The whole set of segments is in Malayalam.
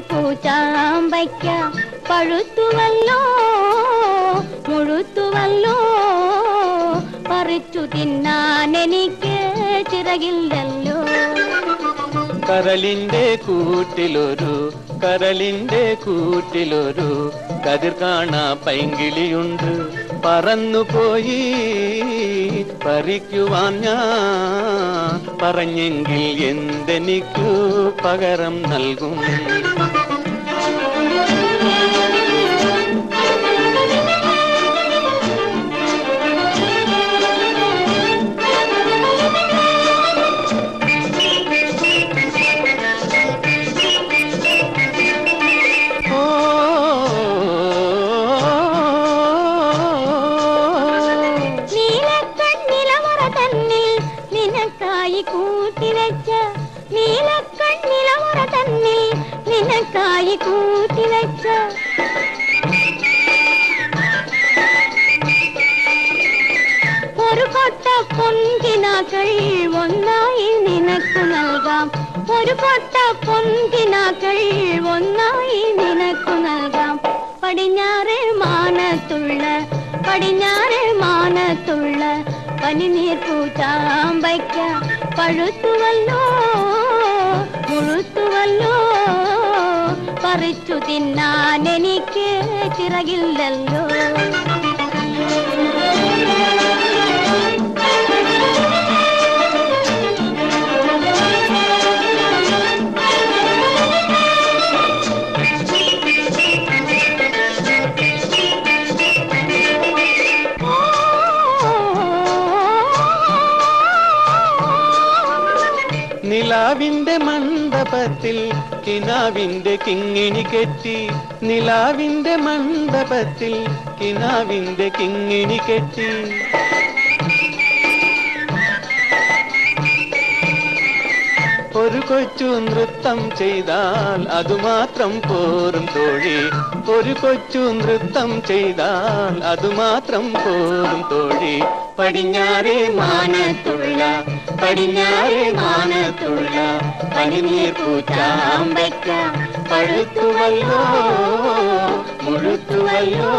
പനിനീർപ്പൂച്ചാമ്പയ്ക്ക പഴുത്തുവല്ലോ മുഴുത്തുവല്ലോ പറിച്ചു തിന്നാൻ എനിക്ക് ചിറകില്ലല്ലോ. കരളിന്റെ കൂട്ടിലൊരു കതിർ കാണാ പൈങ്കിളിയുണ്ട്. പറന്നുപോയി പറിക്കുവാൻ ഞാൻ പറഞ്ഞെങ്കിൽ എന്തെനിക്കു പകരം നൽകും? നീലക്കണ്ണിലമുറ തന്നിൽ നിനക്കായി കൂട്ടിവെച്ച ഒരു കൊട്ട പൊൻകിനാക്കൾ ഒന്നായി നിനക്കു നൽകാം. ഒരു കൊട്ട പൊൻകിനാക്കൾ ഒന്നായി നിനക്കു നൽകാം. പടിഞ്ഞാറ് മാനത്തുള്ള പനിനീർപ്പൂച്ചാമ്പയ്ക്ക പഴുത്തുവല്ലോ മുഴുത്തുവല്ലോ പറിച്ചു തിന്നാൻ എനിക്ക് ചിറകില്ലല്ലോ. നിലാവിന്റെ മണ്ഡപത്തിൽ കിനാവിന്റെ കിങ്ങിണി കെട്ടി, നിലാവിന്റെ മണ്ഡപത്തിൽ കിനാവിന്റെ കിങ്ങിണി കെട്ടി. ഒരു കൊച്ചു നൃത്തം ചെയ്താൽ അതുമാത്രം പോരും തോഴി. ഒരു കൊച്ചു നൃത്തം ചെയ്താൽ അതുമാത്രം പോരും തോഴി. പടിഞ്ഞാറേ മാനത്തുള്ള പനിനീർപ്പൂച്ചാമ്പയ്ക്ക പഴുത്തുവല്ലോ മുഴുത്തുവല്ലോ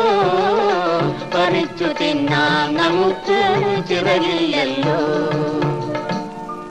പറിച്ചു തിന്നാൻ നമുക്ക് ചിറകില്ലല്ലോ.